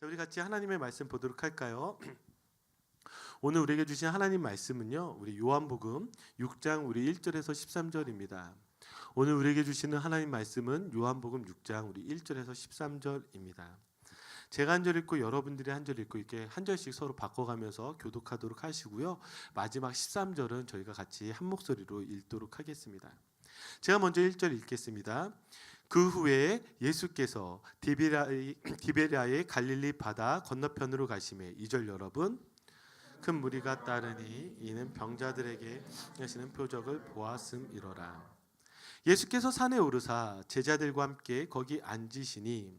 자, 우리 같이 하나님의 말씀 보도록 할까요? 오늘 우리에게 주신 하나님 말씀은요, 우리 요한복음 6장 우리 1절에서 13절입니다. 오늘 우리에게 주시는 하나님 말씀은 요한복음 6장 우리 1절에서 13절입니다. 제가 한 절 읽고 여러분들이 한 절 읽고 이렇게 한 절씩 서로 바꿔가면서 교독하도록 하시고요. 마지막 13절은 저희가 같이 한 목소리로 읽도록 하겠습니다. 제가 먼저 1절 읽겠습니다. 그 후에 예수께서 디베랴의 갈릴리 바다 건너편으로 가시매 2절 여러분 큰 무리가 따르니 이는 병자들에게 하시는 표적을 보았음이로라. 예수께서 산에 오르사 제자들과 함께 거기 앉으시니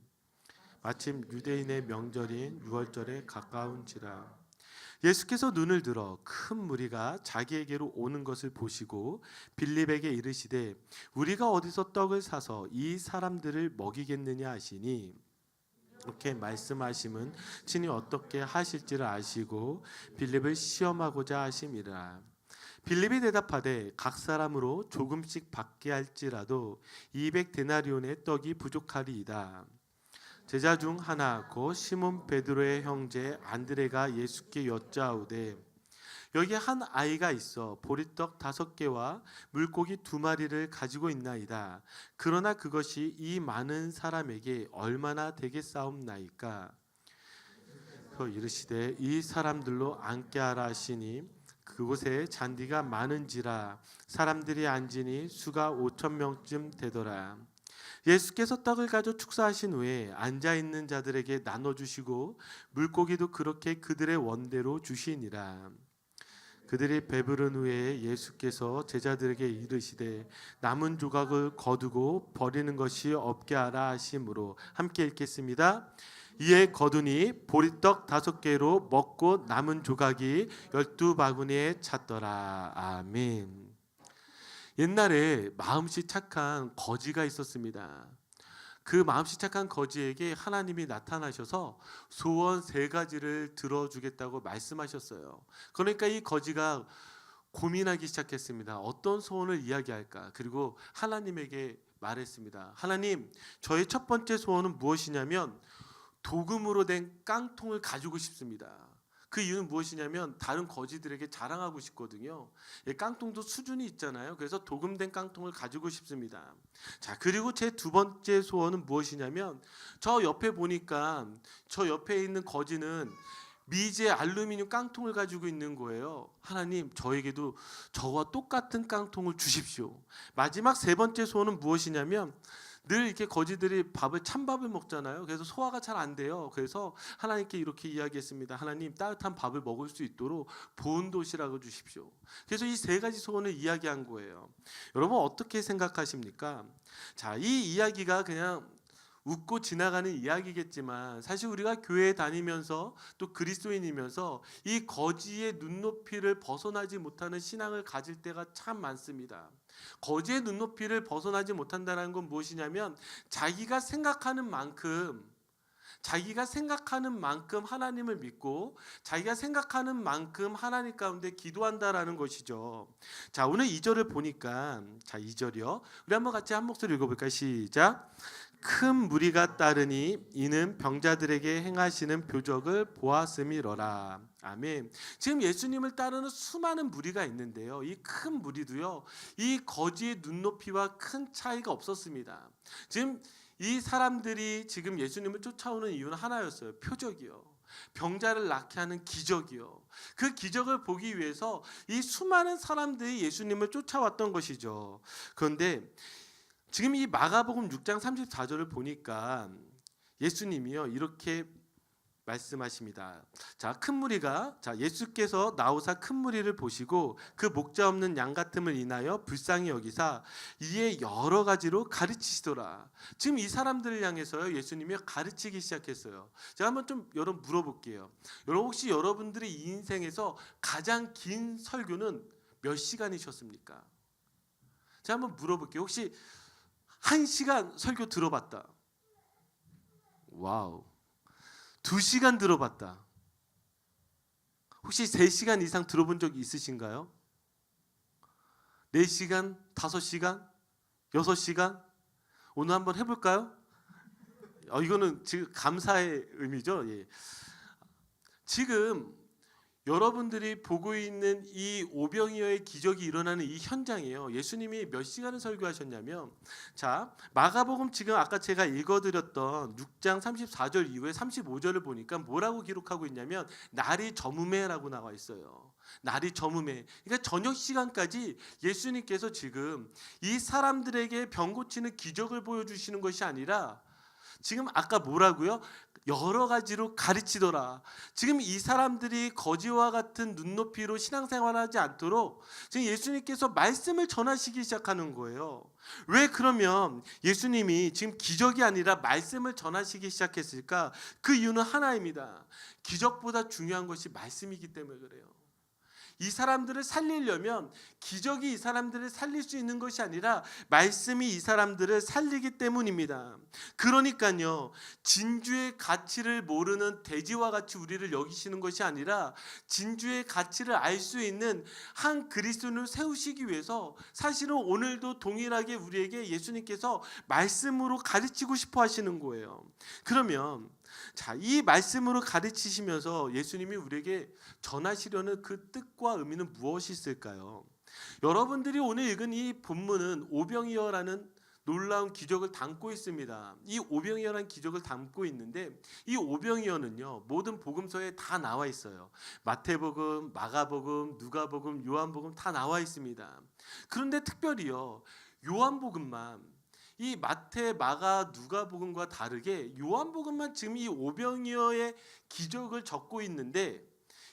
마침 유대인의 명절인 유월절에 가까운지라. 예수께서 눈을 들어 큰 무리가 자기에게로 오는 것을 보시고 빌립에게 이르시되 우리가 어디서 떡을 사서 이 사람들을 먹이겠느냐 하시니 이렇게 말씀하심은 친히 어떻게 하실지를 아시고 빌립을 시험하고자 하심이라. 빌립이 대답하되 각 사람으로 조금씩 받게 할지라도 200데나리온의 떡이 부족하리이다. 제자 중 하나 곧 시몬 베드로의 형제 안드레가 예수께 여짜오되 여기 한 아이가 있어 보리떡 5개와 물고기 2마리를 가지고 있나이다. 그러나 그것이 이 많은 사람에게 얼마나 되겠사옵나이까. 또 이르시되 이 사람들로 앉게 하라 하시니 그곳에 잔디가 많은지라 사람들이 앉으니 수가 5,000명쯤 되더라. 예수께서 떡을 가져 축사하신 후에 앉아있는 자들에게 나눠주시고 물고기도 그렇게 그들의 원대로 주시니라. 그들이 배부른 후에 예수께서 제자들에게 이르시되 남은 조각을 거두고 버리는 것이 없게 하라 하심으로 함께 읽겠습니다. 이에 거두니 보리떡 5개로 먹고 남은 조각이 12바구니에 찼더라. 아멘. 옛날에 마음씨 착한 거지가 있었습니다. 그 마음씨 착한 거지에게 하나님이 나타나셔서 소원 3가지를 들어주겠다고 말씀하셨어요. 그러니까 이 거지가 고민하기 시작했습니다. 어떤 소원을 이야기할까? 그리고 하나님에게 말했습니다. 하나님, 저의 첫 번째 소원은 무엇이냐면 도금으로 된 깡통을 가지고 싶습니다. 그 이유는 무엇이냐면 다른 거지들에게 자랑하고 싶거든요. 깡통도 수준이 있잖아요. 그래서 도금된 깡통을 가지고 싶습니다. 자, 그리고 제 2번째 소원은 무엇이냐면 저 옆에 보니까 저 옆에 있는 거지는 미제 알루미늄 깡통을 가지고 있는 거예요. 하나님, 저에게도 저와 똑같은 깡통을 주십시오. 마지막 3번째 소원은 무엇이냐면 늘 이렇게 거지들이 찬밥을 먹잖아요. 그래서 소화가 잘 안 돼요. 그래서 하나님께 이렇게 이야기했습니다. 하나님, 따뜻한 밥을 먹을 수 있도록 보온 도시락을 주십시오. 그래서 이 3가지 소원을 이야기한 거예요. 여러분 어떻게 생각하십니까? 자, 이 이야기가 그냥 웃고 지나가는 이야기겠지만 사실 우리가 교회에 다니면서 또 그리스도인이면서 이 거지의 눈높이를 벗어나지 못하는 신앙을 가질 때가 참 많습니다. 거지의 눈높이를 벗어나지 못한다는 건 무엇이냐면 자기가 생각하는 만큼 하나님을 믿고 자기가 생각하는 만큼 하나님 가운데 기도한다라는 것이죠. 자, 오늘 2절을 보니까 2절이요. 우리 한번 같이 한 목소리 읽어볼까요? 시작. 큰 무리가 따르니 이는 병자들에게 행하시는 표적을 보았음이로라. 아멘. 지금 예수님을 따르는 수많은 무리가 있는데요. 이 큰 무리도요. 이 거지의 눈높이와 큰 차이가 없었습니다. 지금 이 사람들이 지금 예수님을 쫓아오는 이유는 하나였어요. 표적이요. 병자를 낫게 하는 기적이요. 그 기적을 보기 위해서 이 수많은 사람들이 예수님을 쫓아왔던 것이죠. 그런데 지금 이 마가복음 6장 34절을 보니까 예수님이요 이렇게 말씀하십니다. 자, 큰 무리가 예수께서 나오사 큰 무리를 보시고 그 목자 없는 양 같음을 인하여 불쌍히 여기사 이에 여러 가지로 가르치시더라. 지금 이 사람들을 향해서요 예수님이 가르치기 시작했어요. 제가 한번 좀 여러분 물어볼게요. 여러분 혹시 여러분들의 이 인생에서 가장 긴 설교는 몇 시간이셨습니까? 제가 한번 물어볼게요. 혹시 1시간 설교 들어봤다. 와우. 2시간 들어봤다. 혹시 3시간 이상 들어본 적 있으신가요? 4시간, 5시간, 6시간? 오늘 한번 해볼까요? 이거는 지금 감사의 의미죠. 예. 지금 여러분들이 보고 있는 이 오병이어의 기적이 일어나는 이 현장이에요. 예수님이 몇 시간을 설교하셨냐면, 자, 마가복음 지금 아까 제가 읽어드렸던 6장 34절 이후에 35절을 보니까 뭐라고 기록하고 있냐면 날이 저무매라고 나와 있어요. 날이 저무매. 그러니까 저녁 시간까지 예수님께서 지금 이 사람들에게 병 고치는 기적을 보여주시는 것이 아니라 지금 아까 뭐라고요? 여러 가지로 가르치더라. 지금 이 사람들이 거지와 같은 눈높이로 신앙생활하지 않도록 지금 예수님께서 말씀을 전하시기 시작하는 거예요. 왜 그러면 예수님이 지금 기적이 아니라 말씀을 전하시기 시작했을까? 그 이유는 하나입니다. 기적보다 중요한 것이 말씀이기 때문에 그래요. 이 사람들을 살리려면 기적이 이 사람들을 살릴 수 있는 것이 아니라 말씀이 이 사람들을 살리기 때문입니다. 그러니까요, 진주의 가치를 모르는 돼지와 같이 우리를 여기시는 것이 아니라 진주의 가치를 알 수 있는 한 그리스도인을 세우시기 위해서 사실은 오늘도 동일하게 우리에게 예수님께서 말씀으로 가르치고 싶어 하시는 거예요. 그러면 자, 이 말씀으로 가르치시면서 예수님이 우리에게 전하시려는 그 뜻과 의미는 무엇이 있을까요? 여러분들이 오늘 읽은 이 본문은 오병이어라는 놀라운 기적을 담고 있습니다. 이 오병이어라는 기적을 담고 있는데 이 오병이어는요, 모든 복음서에 다 나와 있어요. 마태복음, 마가복음, 누가복음, 요한복음 다 나와 있습니다. 그런데 특별히요, 요한복음만 이 마태, 마가, 누가복음과 다르게 요한복음만 지금 이 오병이어의 기적을 적고 있는데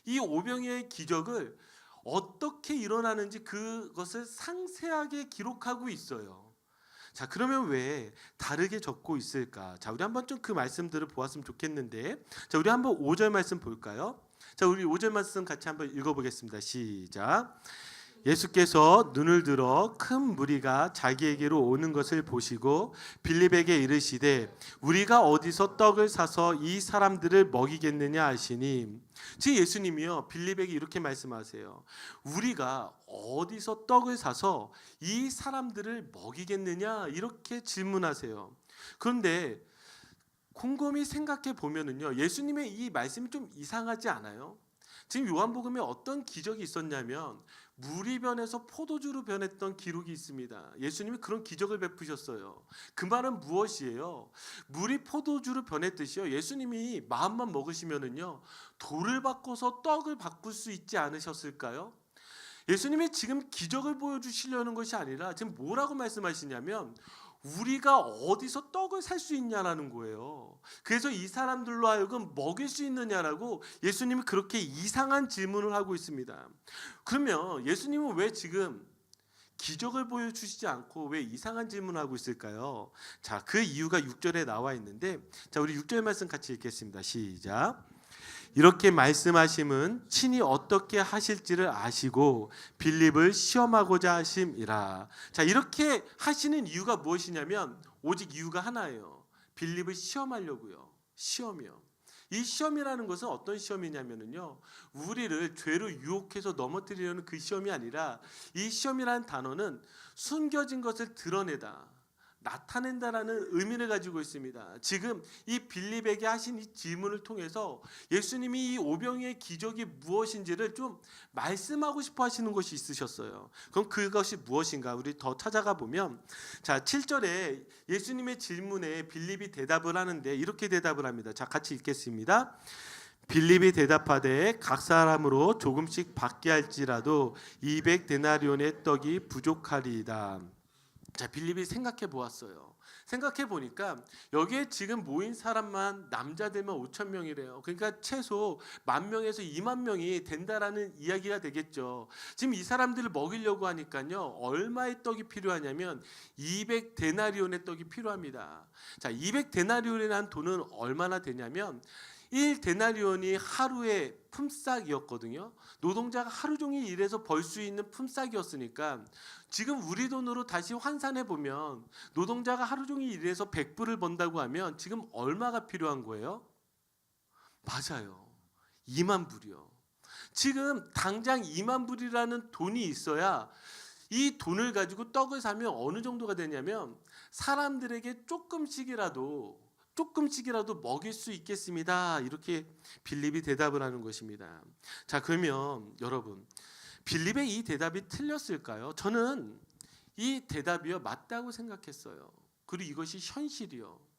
이 오병이어의 기적을 어떻게 일어나는지 그것을 상세하게 기록하고 있어요. 자, 그러면 왜 다르게 적고 있을까? 자, 우리 한번 좀 그 말씀들을 보았으면 좋겠는데, 자, 우리 한번 5절 말씀 볼까요? 자, 우리 5절 말씀 같이 한번 읽어보겠습니다. 시작. 예수께서 눈을 들어 큰 무리가 자기에게로 오는 것을 보시고 빌립에게 이르시되 우리가 어디서 떡을 사서 이 사람들을 먹이겠느냐 하시니, 즉 예수님이요 빌립에게 이렇게 말씀하세요. 우리가 어디서 떡을 사서 이 사람들을 먹이겠느냐 이렇게 질문하세요. 그런데 곰곰이 생각해 보면은요, 예수님의 이 말씀이 좀 이상하지 않아요? 지금 요한복음에 어떤 기적이 있었냐면 물이 변해서 포도주로 변했던 기록이 있습니다. 예수님이 그런 기적을 베푸셨어요. 그 말은 무엇이에요? 물이 포도주로 변했듯이요, 예수님이 마음만 먹으시면은요 돌을 바꿔서 떡을 바꿀 수 있지 않으셨을까요? 예수님이 지금 기적을 보여주시려는 것이 아니라 지금 뭐라고 말씀하시냐면 우리가 어디서 떡을 살 수 있냐라는 거예요. 그래서 이 사람들로 하여금 먹일 수 있느냐라고 예수님이 그렇게 이상한 질문을 하고 있습니다. 그러면 예수님은 왜 지금 기적을 보여주시지 않고 왜 이상한 질문을 하고 있을까요? 자, 그 이유가 6절에 나와 있는데, 자, 우리 6절 말씀 같이 읽겠습니다. 시작. 이렇게 말씀하심은 친히 어떻게 하실지를 아시고 빌립을 시험하고자 하심이라. 자, 이렇게 하시는 이유가 무엇이냐면 오직 이유가 하나예요. 빌립을 시험하려고요. 시험이요. 이 시험이라는 것은 어떤 시험이냐면요, 우리를 죄로 유혹해서 넘어뜨리려는 그 시험이 아니라 이 시험이라는 단어는 숨겨진 것을 드러내다, 나타낸다라는 의미를 가지고 있습니다. 지금 이 빌립에게 하신 이 질문을 통해서 예수님이 이 오병이어의 기적이 무엇인지를 좀 말씀하고 싶어 하시는 것이 있으셨어요. 그럼 그것이 무엇인가? 우리 더 찾아가 보면, 자, 7절에 예수님의 질문에 빌립이 대답을 하는데 이렇게 대답을 합니다. 자, 같이 읽겠습니다. 빌립이 대답하되 각 사람으로 조금씩 받게 할지라도 200데나리온의 떡이 부족하리이다. 자, 빌립이 생각해 보았어요. 생각해 보니까 여기에 지금 모인 사람만 남자들만 5천 명이래요. 그러니까 최소 10,000명에서 20,000명이 된다라는 이야기가 되겠죠. 지금 이 사람들을 먹이려고 하니까요, 얼마의 떡이 필요하냐면 200데나리온의 떡이 필요합니다. 자, 200데나리온이라는 돈은 얼마나 되냐면 1데나리온이 하루의 품삯이었거든요. 노동자가 하루 종일 일해서 벌 수 있는 품삯이었으니까 지금 우리 돈으로 다시 환산해 보면 노동자가 하루 종일 일해서 100불을 번다고 하면 지금 얼마가 필요한 거예요? 맞아요. 2만 불이요. 지금 당장 2만 불이라는 돈이 있어야 이 돈을 가지고 떡을 사면 어느 정도가 되냐면 사람들에게 조금씩이라도 조금씩이라도 먹일 수 있겠습니다. 이렇게 빌립이 대답을 하는 것입니다. 자, 그러면 여러분, 빌립의 이 대답이 틀렸을까요? 저는 이 대답이요 맞다고 생각했어요. 그리고 이것이 현실이요.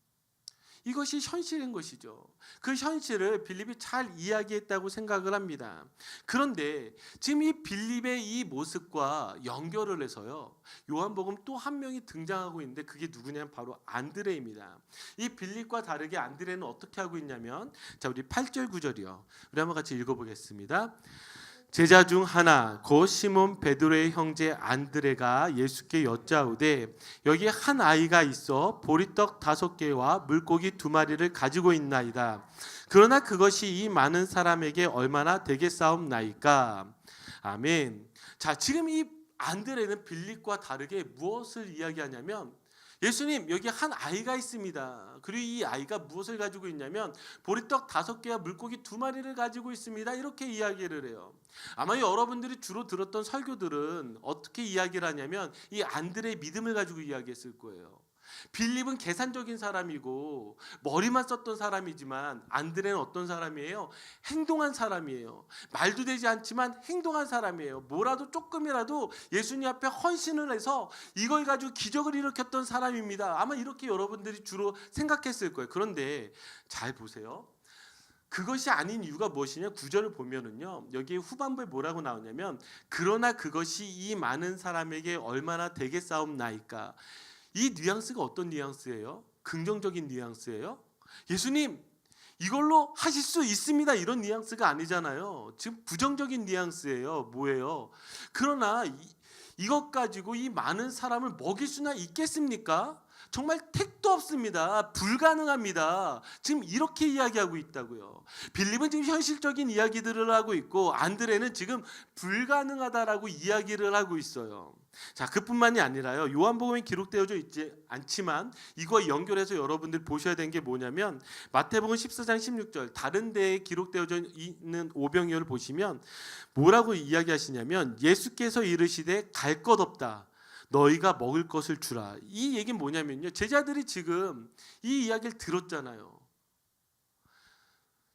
이것이 현실인 것이죠. 그 현실을 빌립이 잘 이야기했다고 생각을 합니다. 그런데 지금 이 빌립의 이 모습과 연결을 해서요, 요한복음 또 한 명이 등장하고 있는데 그게 누구냐면 바로 안드레입니다. 이 빌립과 다르게 안드레는 어떻게 하고 있냐면, 자, 우리 8절 9절이요. 우리 한번 같이 읽어보겠습니다. 제자 중 하나 곧 시몬 베드로의 형제 안드레가 예수께 여짜오되 여기 한 아이가 있어 보리떡 5개와 물고기 2마리를 가지고 있나이다. 그러나 그것이 이 많은 사람에게 얼마나 되겠사옵나이까. 아멘. 자, 지금 이 안드레는 빌립과 다르게 무엇을 이야기하냐면, 예수님, 여기 한 아이가 있습니다. 그리고 이 아이가 무엇을 가지고 있냐면 보리떡 5개와 물고기 2마리를 가지고 있습니다. 이렇게 이야기를 해요. 아마 여러분들이 주로 들었던 설교들은 어떻게 이야기를 하냐면 이 안드레의 믿음을 가지고 이야기했을 거예요. 빌립은 계산적인 사람이고 머리만 썼던 사람이지만 안드레는 어떤 사람이에요? 행동한 사람이에요. 말도 되지 않지만 행동한 사람이에요. 뭐라도 조금이라도 예수님 앞에 헌신을 해서 이걸 가지고 기적을 일으켰던 사람입니다. 아마 이렇게 여러분들이 주로 생각했을 거예요. 그런데 잘 보세요. 그것이 아닌 이유가 무엇이냐? 9절을 보면은요, 여기 후반부에 뭐라고 나오냐면 그러나 그것이 이 많은 사람에게 얼마나 되겠사옵나이까. 이 뉘앙스가 어떤 뉘앙스예요? 긍정적인 뉘앙스예요? 예수님, 이걸로 하실 수 있습니다, 이런 뉘앙스가 아니잖아요. 지금 부정적인 뉘앙스예요. 뭐예요? 그러나 이것 가지고 이 많은 사람을 먹일 수나 있겠습니까? 정말 택도 없습니다. 불가능합니다. 지금 이렇게 이야기하고 있다고요. 빌립은 지금 현실적인 이야기들을 하고 있고 안드레는 지금 불가능하다라고 이야기를 하고 있어요. 자, 그뿐만이 아니라요, 요한복음에 기록되어져 있지 않지만 이거 연결해서 여러분들 보셔야 되는 게 뭐냐면 마태복음 14장 16절 다른 데에 기록되어져 있는 오병이어를 보시면 뭐라고 이야기하시냐면 예수께서 이르시되 갈 것 없다. 너희가 먹을 것을 주라. 이 얘기는 뭐냐면요, 제자들이 지금 이 이야기를 들었잖아요.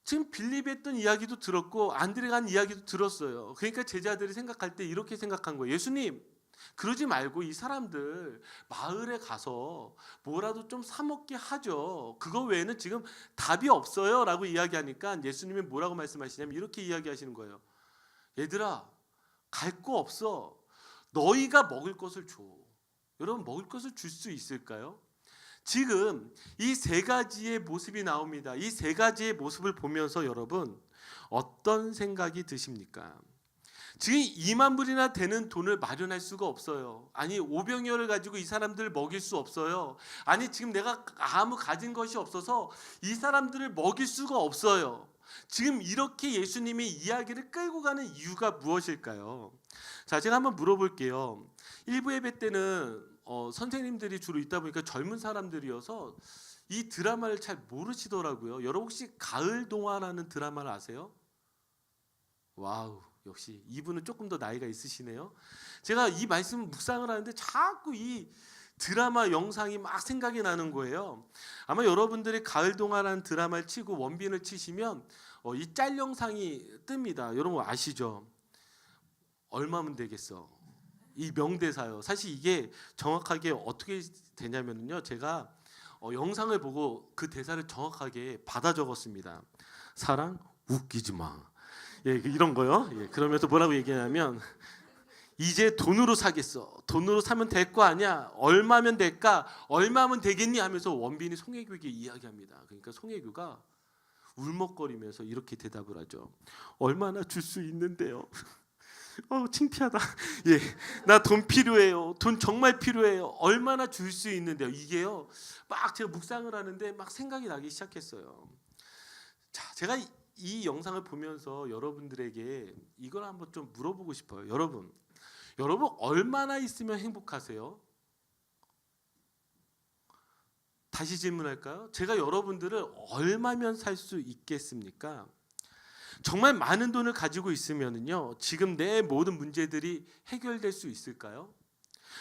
지금 빌립이 했던 이야기도 들었고 안드레가 한 이야기도 들었어요. 그러니까 제자들이 생각할 때 이렇게 생각한 거예요. 예수님, 그러지 말고 이 사람들 마을에 가서 뭐라도 좀 사 먹게 하죠. 그거 외에는 지금 답이 없어요 라고 이야기하니까 예수님이 뭐라고 말씀하시냐면 이렇게 이야기하시는 거예요. 얘들아, 갈 거 없어. 너희가 먹을 것을 줘. 여러분, 먹을 것을 줄 수 있을까요? 지금 이 세 가지의 모습이 나옵니다. 이 세 가지의 모습을 보면서 여러분 어떤 생각이 드십니까? 지금 2만 불이나 되는 돈을 마련할 수가 없어요. 아니, 오병이어를 가지고 이 사람들을 먹일 수 없어요. 아니, 지금 내가 아무 가진 것이 없어서 이 사람들을 먹일 수가 없어요. 지금 이렇게 예수님이 이야기를 끌고 가는 이유가 무엇일까요? 자, 제가 한번 물어볼게요. 일부 예배 때는 선생님들이 주로 있다 보니까 젊은 사람들이어서 이 드라마를 잘 모르시더라고요. 여러분 혹시 가을 동화라는 드라마를 아세요? 와우, 역시 이분은 조금 더 나이가 있으시네요. 제가 이 말씀 묵상을 하는데 자꾸 이 드라마 영상이 막 생각이 나는 거예요. 아마 여러분들이 가을 동화라는 드라마를 치고 원빈을 치시면 이 짤 영상이 뜹니다. 여러분 아시죠? 얼마면 되겠어? 이 명대사요. 사실 이게 정확하게 어떻게 되냐면요, 제가 영상을 보고 그 대사를 정확하게 받아 적었습니다. 사랑 웃기지 마. 예, 이런 거요. 예, 그러면서 뭐라고 얘기하냐면 이제 돈으로 사겠어. 돈으로 사면 될 거 아니야. 얼마면 될까? 얼마면 되겠니? 하면서 원빈이 송혜교에게 이야기합니다. 그러니까 송혜교가 울먹거리면서 이렇게 대답을 하죠. 얼마나 줄 수 있는데요. 창피하다. 예, 나 돈 필요해요. 돈 정말 필요해요. 얼마나 줄 수 있는데요. 이게요, 막 제가 묵상을 하는데 막 생각이 나기 시작했어요. 자, 제가 이 영상을 보면서 여러분들에게 이걸 한번 좀 물어보고 싶어요. 여러분 얼마나 있으면 행복하세요? 다시 질문할까요? 제가 여러분들을 얼마면 살 수 있겠습니까? 정말 많은 돈을 가지고 있으면요, 지금 내 모든 문제들이 해결될 수 있을까요?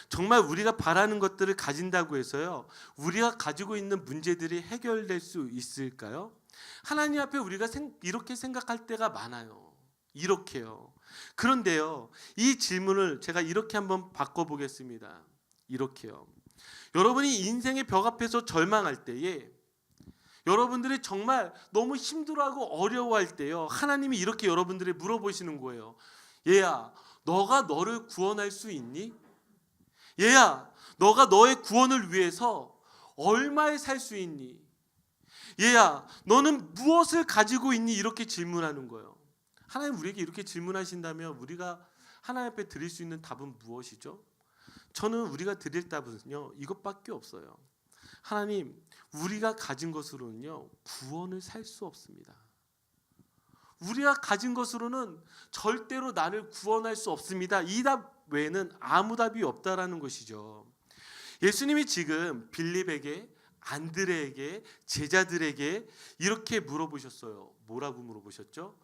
정말 우리가 바라는 것들을 가진다고 해서요, 우리가 가지고 있는 문제들이 해결될 수 있을까요? 하나님 앞에 우리가 이렇게 생각할 때가 많아요. 이렇게요. 그런데요, 이 질문을 제가 이렇게 한번 바꿔보겠습니다. 이렇게요. 여러분이 인생의 벽 앞에서 절망할 때에, 여러분들이 정말 너무 힘들어하고 어려워할 때요, 하나님이 이렇게 여러분들이 물어보시는 거예요. 얘야, 너가 너를 구원할 수 있니? 얘야, 너가 너의 구원을 위해서 얼마에 살 수 있니? 얘야, 너는 무엇을 가지고 있니? 이렇게 질문하는 거예요. 하나님 우리에게 이렇게 질문하신다면 우리가 하나님 앞에 드릴 수 있는 답은 무엇이죠? 저는 우리가 드릴 답은요, 이것밖에 없어요. 하나님, 우리가 가진 것으로는요, 구원을 살 수 없습니다. 우리가 가진 것으로는 절대로 나를 구원할 수 없습니다. 이 답 외에는 아무 답이 없다라는 것이죠. 예수님이 지금 빌립에게, 안드레에게, 제자들에게 이렇게 물어보셨어요. 뭐라고 물어보셨죠?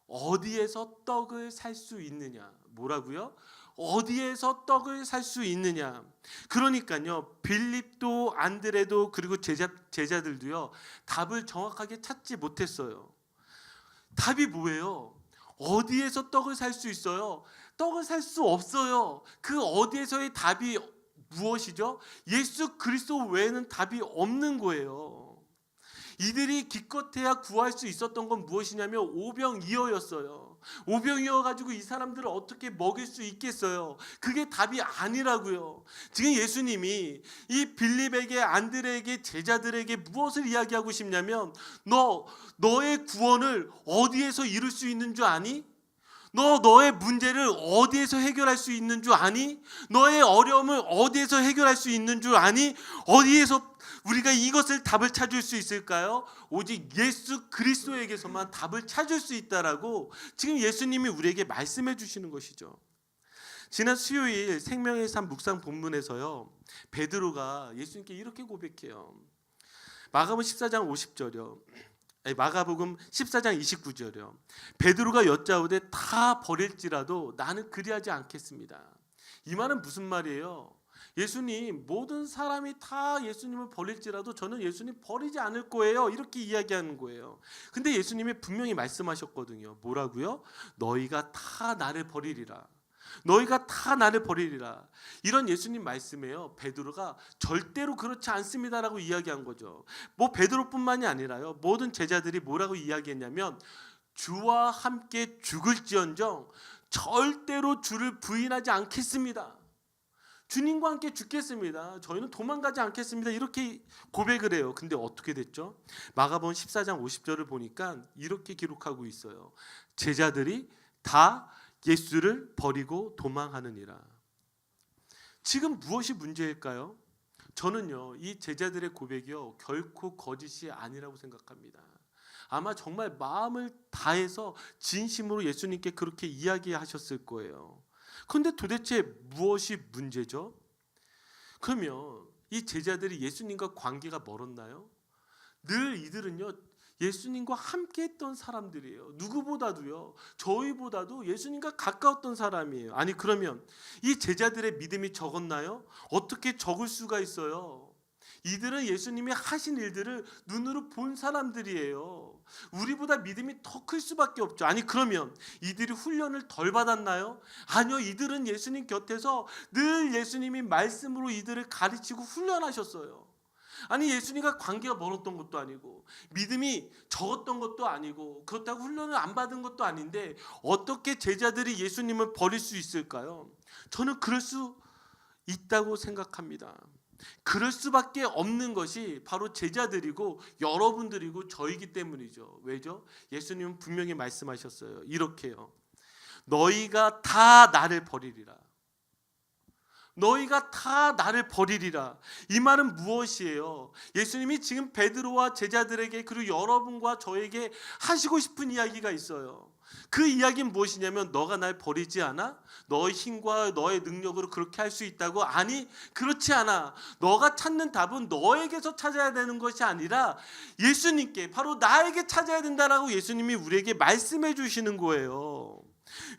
어디에서 떡을 살 수 있느냐? 뭐라고요? 어디에서 떡을 살 수 있느냐? 그러니까요, 빌립도 안드레도 그리고 제자들도요, 답을 정확하게 찾지 못했어요. 답이 뭐예요? 어디에서 떡을 살 수 있어요? 떡을 살 수 없어요. 그 어디에서의 답이 무엇이죠? 예수 그리스도 외에는 답이 없는 거예요. 이들이 기껏해야 구할 수 있었던 건 무엇이냐면 오병이어였어요. 오병이어 가지고 이 사람들을 어떻게 먹일 수 있겠어요? 그게 답이 아니라고요. 지금 예수님이 이 빌립에게, 안드레에게, 제자들에게 무엇을 이야기하고 싶냐면, 너의 구원을 어디에서 이룰 수 있는 줄 아니? 너의 문제를 어디에서 해결할 수 있는 줄 아니? 너의 어려움을 어디에서 해결할 수 있는 줄 아니? 어디에서 우리가 이것을 답을 찾을 수 있을까요? 오직 예수 그리스도에게서만 답을 찾을 수 있다라고 지금 예수님이 우리에게 말씀해 주시는 것이죠. 지난 수요일 생명의 삶 묵상 본문에서요, 베드로가 예수님께 이렇게 고백해요. 마가복음 14장 50절이요. 마가복음 14장 29절이요. 베드로가 여짜오되 다 버릴지라도 나는 그리하지 않겠습니다. 이 말은 무슨 말이에요? 예수님, 모든 사람이 다 예수님을 버릴지라도 저는 예수님 버리지 않을 거예요. 이렇게 이야기하는 거예요. 근데 예수님이 분명히 말씀하셨거든요. 뭐라고요? 너희가 다 나를 버리리라. 너희가 다 나를 버리리라. 이런 예수님 말씀에요, 베드로가 절대로 그렇지 않습니다라고 이야기한 거죠. 뭐 베드로뿐만이 아니라요, 모든 제자들이 뭐라고 이야기했냐면, 주와 함께 죽을지언정 절대로 주를 부인하지 않겠습니다. 주님과 함께 죽겠습니다. 저희는 도망가지 않겠습니다. 이렇게 고백을 해요. 근데 어떻게 됐죠? 마가복음 14장 50절을 보니까 이렇게 기록하고 있어요. 제자들이 다 예수를 버리고 도망하느니라. 지금 무엇이 문제일까요? 저는요, 이 제자들의 고백이요, 결코 거짓이 아니라고 생각합니다. 아마 정말 마음을 다해서 진심으로 예수님께 그렇게 이야기하셨을 거예요. 그런데 도대체 무엇이 문제죠? 그러면 이 제자들이 예수님과 관계가 멀었나요? 늘 이들은요, 예수님과 함께 했던 사람들이에요. 누구보다도요, 저희보다도 예수님과 가까웠던 사람이에요. 아니, 그러면 이 제자들의 믿음이 적었나요? 어떻게 적을 수가 있어요? 이들은 예수님이 하신 일들을 눈으로 본 사람들이에요. 우리보다 믿음이 더 클 수밖에 없죠. 아니, 그러면 이들이 훈련을 덜 받았나요? 아니요, 이들은 예수님 곁에서 늘 예수님이 말씀으로 이들을 가르치고 훈련하셨어요. 아니, 예수님과 관계가 멀었던 것도 아니고 믿음이 적었던 것도 아니고 그렇다고 훈련을 안 받은 것도 아닌데 어떻게 제자들이 예수님을 버릴 수 있을까요? 저는 그럴 수 있다고 생각합니다. 그럴 수밖에 없는 것이 바로 제자들이고 여러분들이고 저이기 때문이죠. 왜죠? 예수님은 분명히 말씀하셨어요. 이렇게요. 너희가 다 나를 버리리라. 너희가 다 나를 버리리라. 이 말은 무엇이에요? 예수님이 지금 베드로와 제자들에게 그리고 여러분과 저에게 하시고 싶은 이야기가 있어요. 그 이야기는 무엇이냐면, 너가 날 버리지 않아? 너의 힘과 너의 능력으로 그렇게 할 수 있다고? 아니, 그렇지 않아. 너가 찾는 답은 너에게서 찾아야 되는 것이 아니라 예수님께, 바로 나에게 찾아야 된다라고 예수님이 우리에게 말씀해 주시는 거예요.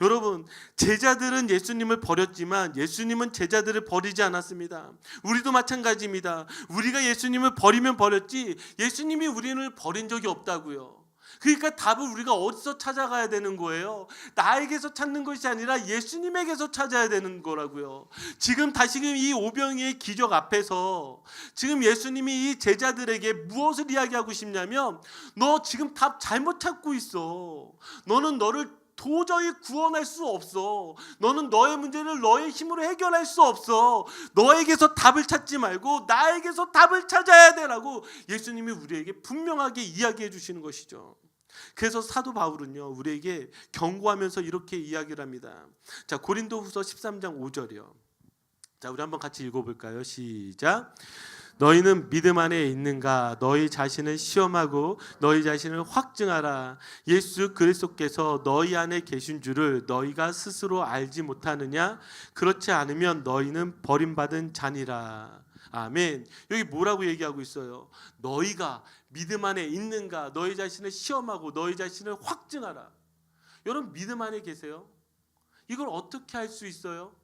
여러분, 제자들은 예수님을 버렸지만 예수님은 제자들을 버리지 않았습니다. 우리도 마찬가지입니다. 우리가 예수님을 버리면 버렸지 예수님이 우리를 버린 적이 없다고요. 그러니까 답을 우리가 어디서 찾아가야 되는 거예요? 나에게서 찾는 것이 아니라 예수님에게서 찾아야 되는 거라고요. 지금 다시금 이 오병이의 기적 앞에서 지금 예수님이 이 제자들에게 무엇을 이야기하고 싶냐면, 너 지금 답 잘못 찾고 있어. 너는 너를 도저히 구원할 수 없어. 너는 너의 문제를 너의 힘으로 해결할 수 없어. 너에게서 답을 찾지 말고 나에게서 답을 찾아야 되라고 예수님이 우리에게 분명하게 이야기해 주시는 것이죠. 그래서 사도 바울은요, 우리에게 경고하면서 이렇게 이야기를 합니다. 자, 고린도후서 13장 5절이요. 자, 우리 한번 같이 읽어볼까요? 시작. 너희는 믿음 안에 있는가? 너희 자신을 시험하고 너희 자신을 확증하라. 예수 그리스도께서 너희 안에 계신 줄을 너희가 스스로 알지 못하느냐? 그렇지 않으면 너희는 버림받은 자니라. 아멘. 여기 뭐라고 얘기하고 있어요? 너희가 믿음 안에 있는가? 너희 자신을 시험하고 너희 자신을 확증하라. 여러분, 믿음 안에 계세요? 이걸 어떻게 할 수 있어요?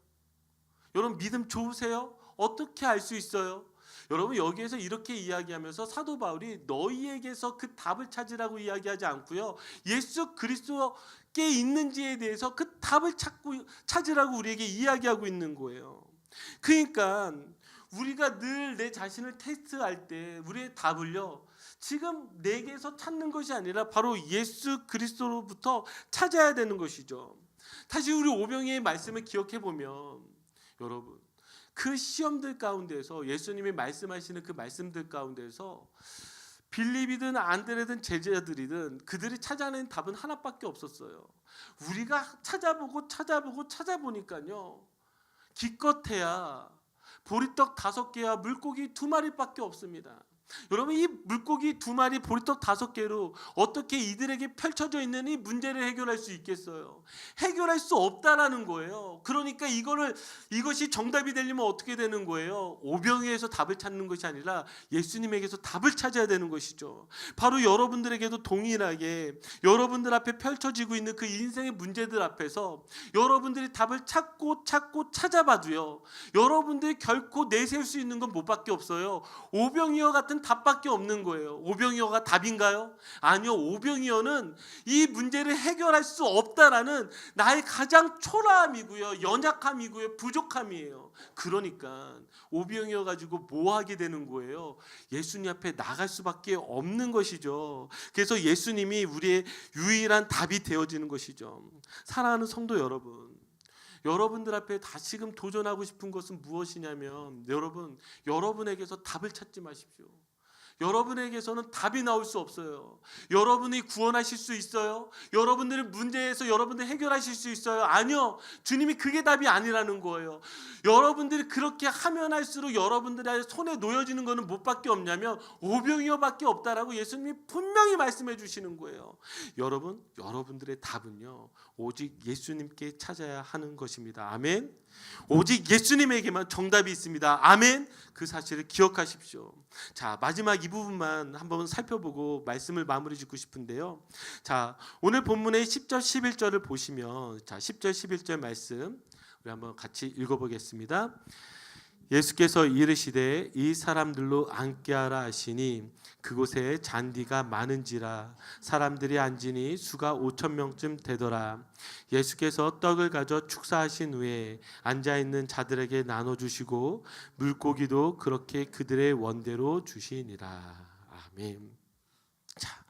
여러분, 믿음 좋으세요? 어떻게 알 수 있어요? 여러분, 여기에서 이렇게 이야기하면서 사도 바울이 너희에게서 그 답을 찾으라고 이야기하지 않고요, 예수 그리스도께 있는지에 대해서 그 답을 찾으라고 우리에게 이야기하고 있는 거예요. 그러니까 우리가 늘 내 자신을 테스트할 때 우리의 답을요, 지금 내게서 찾는 것이 아니라 바로 예수 그리스도로부터 찾아야 되는 것이죠. 다시 우리 오병이의 말씀을 기억해 보면, 여러분, 그 시험들 가운데서 예수님이 말씀하시는 그 말씀들 가운데서 빌립이든 안드레든 제자들이든 그들이 찾아낸 답은 하나밖에 없었어요. 우리가 찾아보니까요, 기껏해야 보리떡 5개와 물고기 2마리밖에 없습니다. 여러분, 이 물고기 2마리, 보리떡 5개로 어떻게 이들에게 펼쳐져 있는 이 문제를 해결할 수 있겠어요? 해결할 수 없다라는 거예요. 그러니까 이것이 정답이 되려면 어떻게 되는 거예요? 오병이에서 답을 찾는 것이 아니라 예수님에게서 답을 찾아야 되는 것이죠. 바로 여러분들에게도 동일하게 여러분들 앞에 펼쳐지고 있는 그 인생의 문제들 앞에서 여러분들이 답을 찾고 찾아봐도요, 여러분들이 결코 내세울 수 있는 건 뭐밖에 없어요. 오병이어 같은 답밖에 없는 거예요. 오병이어가 답인가요? 아니요. 오병이어는 이 문제를 해결할 수 없다라는 나의 가장 초라함이고요, 연약함이고요, 부족함이에요. 그러니까 오병이어 가지고 뭐 하게 되는 거예요? 예수님 앞에 나갈 수밖에 없는 것이죠. 그래서 예수님이 우리의 유일한 답이 되어지는 것이죠. 사랑하는 성도 여러분, 여러분들 앞에 다시금 도전하고 싶은 것은 무엇이냐면, 여러분에게서 답을 찾지 마십시오. 여러분에게서는 답이 나올 수 없어요. 여러분이 구원하실 수 있어요? 여러분들의 문제에서 여러분들 해결하실 수 있어요? 아니요. 주님이 그게 답이 아니라는 거예요. 여러분들이 그렇게 하면 할수록 여러분들의 손에 놓여지는 것은 뭐밖에 없냐면 오병이어밖에 없다라고 예수님이 분명히 말씀해 주시는 거예요. 여러분들의 답은요, 오직 예수님께 찾아야 하는 것입니다. 아멘. 오직 예수님에게만 정답이 있습니다. 아멘. 그 사실을 기억하십시오. 자, 마지막 이 부분만 한번 살펴보고 말씀을 마무리 짓고 싶은데요. 자, 오늘 본문의 10절 11절을 보시면, 자, 10절 11절 말씀 우리 한번 같이 읽어보겠습니다. 예수께서 이르시되 이 사람들로 앉게 하라 하시니 그곳에 잔디가 많은지라 사람들이 앉으니 수가 5,000명쯤 되더라. 예수께서 떡을 가져 축사하신 후에 앉아있는 자들에게 나눠주시고 물고기도 그렇게 그들의 원대로 주시니라. 아멘. 자,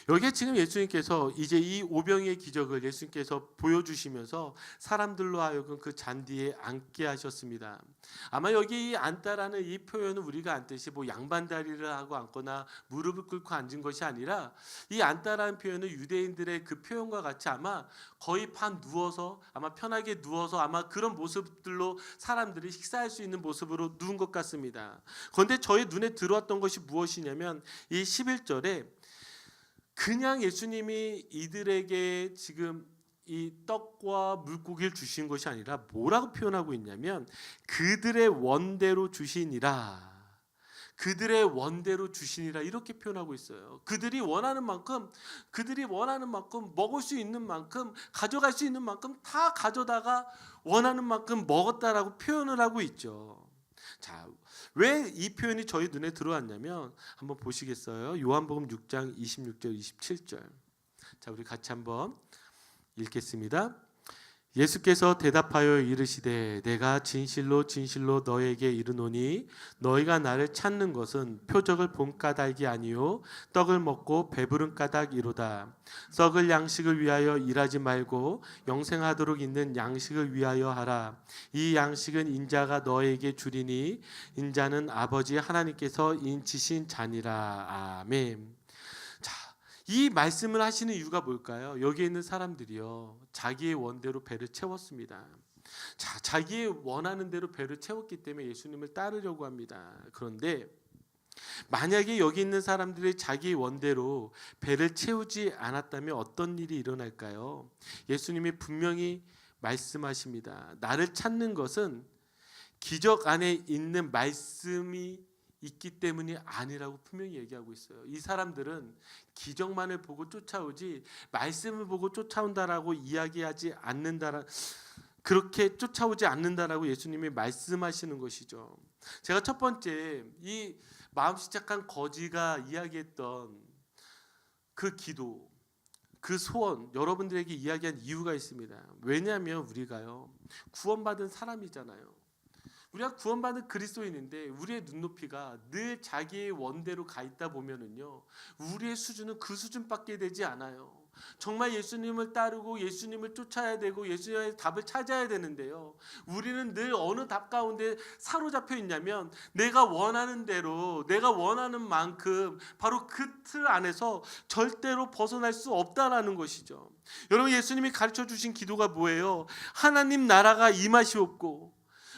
여기에 지금 예수님께서 이제 이 오병이의 기적을 예수님께서 보여주시면서 사람들로 하여금 그 잔디에 앉게 하셨습니다. 아마 여기 이 앉다라는 이 표현은 우리가 앉듯이 뭐 양반다리를 하고 앉거나 무릎을 꿇고 앉은 것이 아니라, 이 앉다라는 표현은 유대인들의 그 표현과 같이 아마 거의 반 누워서, 아마 편하게 누워서 아마 그런 모습들로 사람들이 식사할 수 있는 모습으로 누운 것 같습니다. 그런데 저의 눈에 들어왔던 것이 무엇이냐면, 이 11절에 그냥 예수님이 이들에게 지금 이 떡과 물고기를 주신 것이 아니라 뭐라고 표현하고 있냐면 그들의 원대로 주시니라. 그들의 원대로 주시니라 이렇게 표현하고 있어요. 그들이 원하는 만큼 먹을 수 있는 만큼 가져갈 수 있는 만큼 다 가져다가 원하는 만큼 먹었다라고 표현을 하고 있죠. 자, 왜 이 표현이 저희 눈에 들어왔냐면 한번 보시겠어요? 요한복음 6장 26절 27절. 자, 우리 같이 한번 읽겠습니다. 예수께서 대답하여 이르시되 내가 진실로 진실로 너에게 이르노니 너희가 나를 찾는 것은 표적을 본 까닭이 아니요 떡을 먹고 배부른 까닭이로다. 썩을 양식을 위하여 일하지 말고 영생하도록 있는 양식을 위하여 하라. 이 양식은 인자가 너에게 주리니 인자는 아버지 하나님께서 인치신 자니라. 아멘. 이 말씀을 하시는 이유가 뭘까요? 여기에 있는 사람들이요, 자기의 원대로 배를 채웠습니다. 자, 자기의 원하는 대로 배를 채웠기 때문에 예수님을 따르려고 합니다. 그런데 만약에 여기 있는 사람들이 자기의 원대로 배를 채우지 않았다면 어떤 일이 일어날까요? 예수님이 분명히 말씀하십니다. 나를 찾는 것은 기적 안에 있는 말씀이 있기 때문이 아니라고 분명히 얘기하고 있어요. 이 사람들은 기적만을 보고 쫓아오지 말씀을 보고 쫓아온다라고 이야기하지 않는다라, 그렇게 쫓아오지 않는다라고 예수님이 말씀하시는 것이죠. 제가 첫 번째 이 마음씨 착한 거지가 이야기했던 그 기도, 그 소원 여러분들에게 이야기한 이유가 있습니다. 왜냐하면 우리가요 구원받은 사람이잖아요. 우리가 구원받은 그리스도인인데 우리의 눈높이가 늘 자기의 원대로 가 있다 보면은요, 우리의 수준은 그 수준밖에 되지 않아요. 정말 예수님을 따르고 예수님을 쫓아야 되고 예수님의 답을 찾아야 되는데요, 우리는 늘 어느 답 가운데 사로잡혀 있냐면 내가 원하는 대로 내가 원하는 만큼 바로 그 틀 안에서 절대로 벗어날 수 없다라는 것이죠. 여러분, 예수님이 가르쳐 주신 기도가 뭐예요? 하나님 나라가 임하시옵고.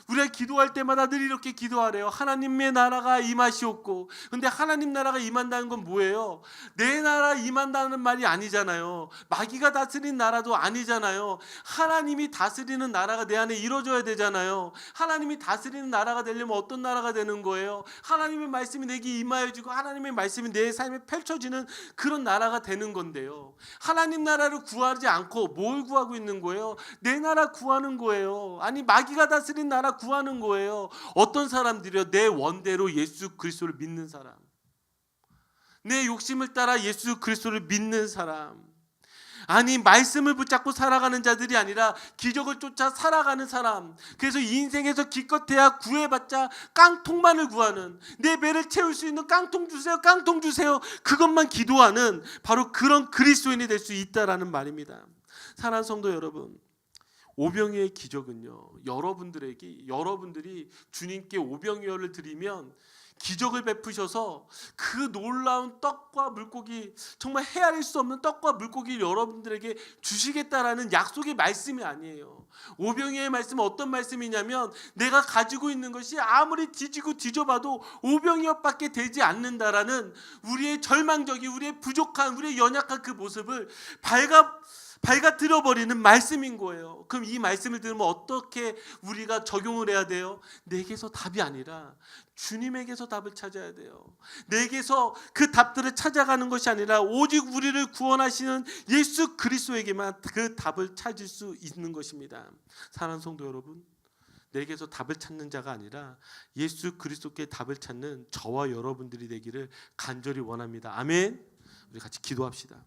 우리가 기도할 때마다 늘 이렇게 기도하래요. 하나님의 나라가 임하시옵고. 근데 하나님 나라가 임한다는 건 뭐예요? 내 나라 임한다는 말이 아니잖아요. 마귀가 다스린 나라도 아니잖아요. 하나님이 다스리는 나라가 내 안에 이루어져야 되잖아요. 하나님이 다스리는 나라가 되려면 어떤 나라가 되는 거예요? 하나님의 말씀이 내게 임하여지고 하나님의 말씀이 내 삶에 펼쳐지는 그런 나라가 되는 건데요, 하나님 나라를 구하지 않고 뭘 구하고 있는 거예요? 내 나라 구하는 거예요. 아니, 마귀가 다스린 나라 구하는 거예요. 어떤 사람들이요? 내 원대로 예수 그리스도를 믿는 사람, 내 욕심을 따라 예수 그리스도를 믿는 사람, 아니 말씀을 붙잡고 살아가는 자들이 아니라 기적을 쫓아 살아가는 사람. 그래서 이 인생에서 기껏해야 구해봤자 깡통만을 구하는, 내 배를 채울 수 있는 깡통 주세요, 깡통 주세요, 그것만 기도하는 바로 그런 그리스도인이 될 수 있다라는 말입니다. 사랑하는 성도 여러분, 오병이어의 기적은요, 여러분들이 주님께 오병이어를 드리면 기적을 베푸셔서 그 놀라운 떡과 물고기, 정말 헤아릴 수 없는 떡과 물고기를 여러분들에게 주시겠다라는 약속의 말씀이 아니에요. 오병이어의 말씀은 어떤 말씀이냐면 내가 가지고 있는 것이 아무리 뒤지고 뒤져봐도 오병이어밖에 되지 않는다라는 우리의 절망적인, 우리의 부족한, 우리의 연약한 그 모습을 밝아들어버리는 말씀인 거예요. 그럼 이 말씀을 들으면 어떻게 우리가 적용을 해야 돼요? 내게서 답이 아니라 주님에게서 답을 찾아야 돼요. 내게서 그 답들을 찾아가는 것이 아니라 오직 우리를 구원하시는 예수 그리스도에게만 그 답을 찾을 수 있는 것입니다. 사랑하는 성도 여러분, 내게서 답을 찾는 자가 아니라 예수 그리스도께 답을 찾는 저와 여러분들이 되기를 간절히 원합니다. 아멘. 우리 같이 기도합시다.